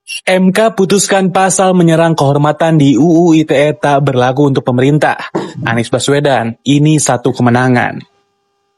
MK putuskan pasal menyerang kehormatan di UU ITE tak berlaku untuk pemerintah. Anies Baswedan, ini satu kemenangan.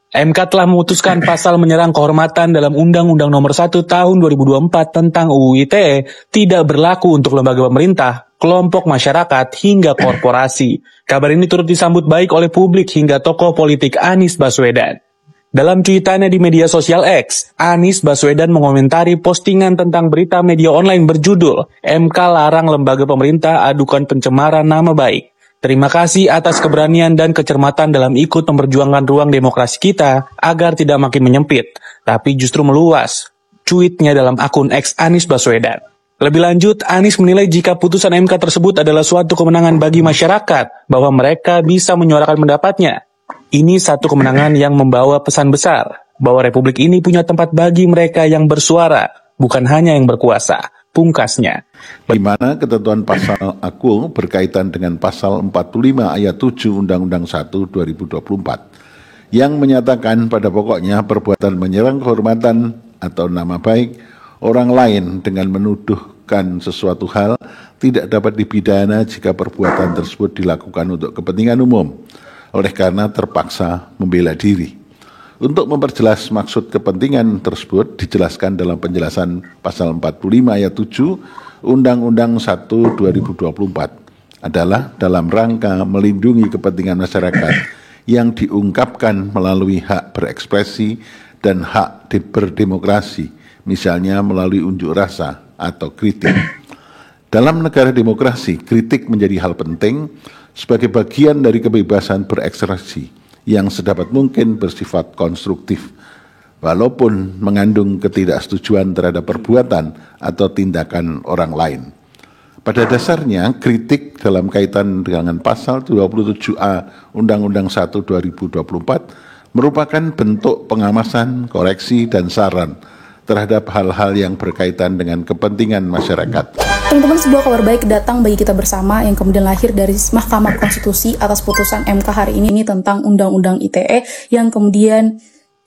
MK telah memutuskan pasal menyerang kehormatan dalam Undang-Undang Nomor 1 Tahun 2024 tentang UU ITE tidak berlaku untuk lembaga pemerintah, kelompok masyarakat, hingga korporasi. Kabar ini turut disambut baik oleh publik hingga tokoh politik Anies Baswedan. Dalam cuitannya di media sosial X, Anies Baswedan mengomentari postingan tentang berita media online berjudul MK larang lembaga pemerintah adukan pencemaran nama baik. Terima kasih atas keberanian dan kecermatan dalam ikut memperjuangkan ruang demokrasi kita agar tidak makin menyempit, tapi justru meluas. Cuitnya dalam akun X Anies Baswedan. Lebih lanjut, Anies menilai jika putusan MK tersebut adalah suatu kemenangan bagi masyarakat, bahwa mereka bisa menyuarakan pendapatnya. Ini satu kemenangan yang membawa pesan besar, bahwa Republik ini punya tempat bagi mereka yang bersuara, bukan hanya yang berkuasa, pungkasnya. Di mana ketentuan pasal aku berkaitan dengan pasal 45 ayat 7 Undang-Undang 1 2024, yang menyatakan pada pokoknya perbuatan menyerang kehormatan atau nama baik orang lain dengan menuduhkan sesuatu hal tidak dapat dipidana jika perbuatan tersebut dilakukan untuk kepentingan umum, oleh karena terpaksa membela diri. Untuk memperjelas maksud kepentingan tersebut dijelaskan dalam penjelasan pasal 45 ayat 7 Undang-Undang 1 2024 adalah dalam rangka melindungi kepentingan masyarakat yang diungkapkan melalui hak berekspresi dan hak berdemokrasi, misalnya melalui unjuk rasa atau kritik. Dalam negara demokrasi, kritik menjadi hal penting sebagai bagian dari kebebasan berekspresi yang sedapat mungkin bersifat konstruktif, walaupun mengandung ketidaksetujuan terhadap perbuatan atau tindakan orang lain. Pada dasarnya, kritik dalam kaitan dengan pasal 27A Undang-Undang 1 2024 merupakan bentuk pengawasan, koreksi, dan saran terhadap hal-hal yang berkaitan dengan kepentingan masyarakat. Teman-teman, sebuah kabar baik datang bagi kita bersama yang kemudian lahir dari Mahkamah Konstitusi atas putusan MK hari ini tentang Undang-Undang ITE yang kemudian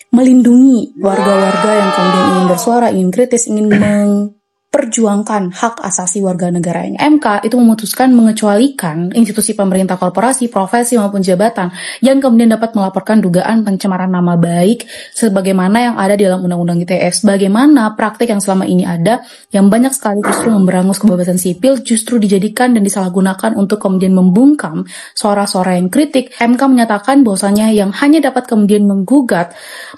melindungi warga-warga yang kemudian ingin bersuara, ingin kritis, ingin memperjuangkan hak asasi warga negaranya. MK itu memutuskan mengecualikan institusi pemerintah, korporasi, profesi maupun jabatan yang kemudian dapat melaporkan dugaan pencemaran nama baik sebagaimana yang ada di dalam Undang-Undang ITE. Bagaimana praktik yang selama ini ada yang banyak sekali justru memberangus kebebasan sipil justru dijadikan dan disalahgunakan untuk kemudian membungkam suara-suara yang kritik. MK menyatakan bahwasanya yang hanya dapat kemudian menggugat,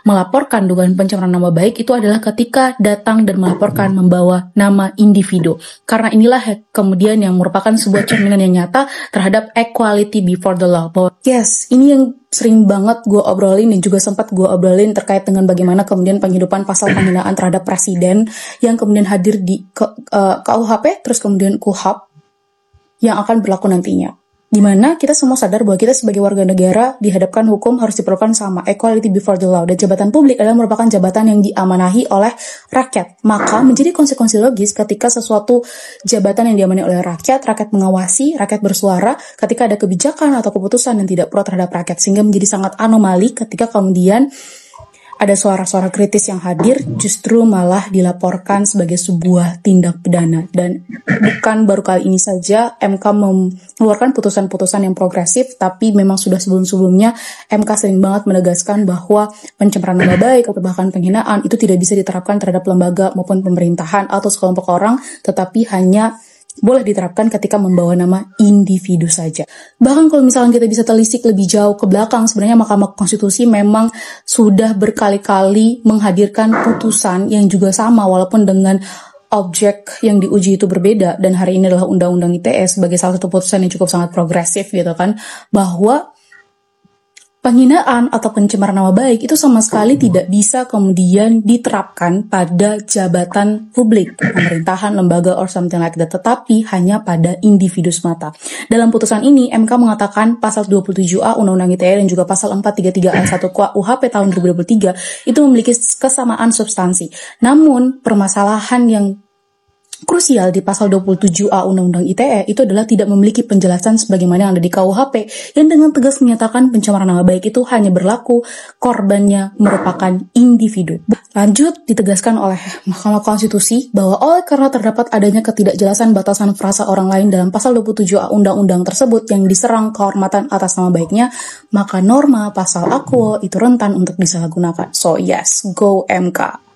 melaporkan dugaan pencemaran nama baik itu adalah ketika datang dan melaporkan membawa nama individu. Karena inilah kemudian yang merupakan sebuah cerminan yang nyata terhadap equality before the law. Yes, ini yang sering banget gue obrolin dan juga sempat gue obrolin terkait dengan bagaimana kemudian penghidupan pasal penghinaan terhadap presiden yang kemudian hadir di KUHP, terus kemudian KUHAP yang akan berlaku nantinya. Di mana kita semua sadar bahwa kita sebagai warga negara dihadapkan hukum harus diperlakukan sama, equality before the law, dan jabatan publik adalah merupakan jabatan yang diamanahi oleh rakyat. Maka menjadi konsekuensi logis ketika sesuatu jabatan yang diamanahi oleh rakyat mengawasi, rakyat bersuara ketika ada kebijakan atau keputusan yang tidak pro terhadap rakyat, sehingga menjadi sangat anomali ketika kemudian ada suara-suara kritis yang hadir justru malah dilaporkan sebagai sebuah tindak pidana. Dan bukan baru kali ini saja MK mengeluarkan putusan-putusan yang progresif, tapi memang sudah sebelum-sebelumnya MK sering banget menegaskan bahwa pencemaran nama baik atau bahkan penghinaan itu tidak bisa diterapkan terhadap lembaga maupun pemerintahan atau sekelompok orang, tetapi hanya boleh diterapkan ketika membawa nama individu saja. Bahkan kalau misalnya kita bisa telisik lebih jauh ke belakang, sebenarnya Mahkamah Konstitusi memang sudah berkali-kali menghadirkan putusan yang juga sama walaupun dengan objek yang diuji itu berbeda, dan hari ini adalah Undang-Undang ITE sebagai salah satu putusan yang cukup sangat progresif gitu kan, bahwa penghinaan atau pencemaran nama baik itu sama sekali tidak bisa kemudian diterapkan pada jabatan publik, pemerintahan, lembaga, or something like that, tetapi hanya pada individu semata. Dalam putusan ini, MK mengatakan pasal 27A Undang-Undang ITE dan juga pasal 433 ayat 1 KUHP tahun 2023 itu memiliki kesamaan substansi. Namun, permasalahan yang krusial di pasal 27A Undang-Undang ITE itu adalah tidak memiliki penjelasan sebagaimana yang ada di KUHP yang dengan tegas menyatakan pencemaran nama baik itu hanya berlaku korbannya merupakan individu. Lanjut, ditegaskan oleh Mahkamah Konstitusi bahwa oleh karena terdapat adanya ketidakjelasan batasan frasa orang lain dalam pasal 27A Undang-Undang tersebut yang diserang kehormatan atas nama baiknya, maka norma pasal Aquo itu rentan untuk disalahgunakan. So yes, go MK.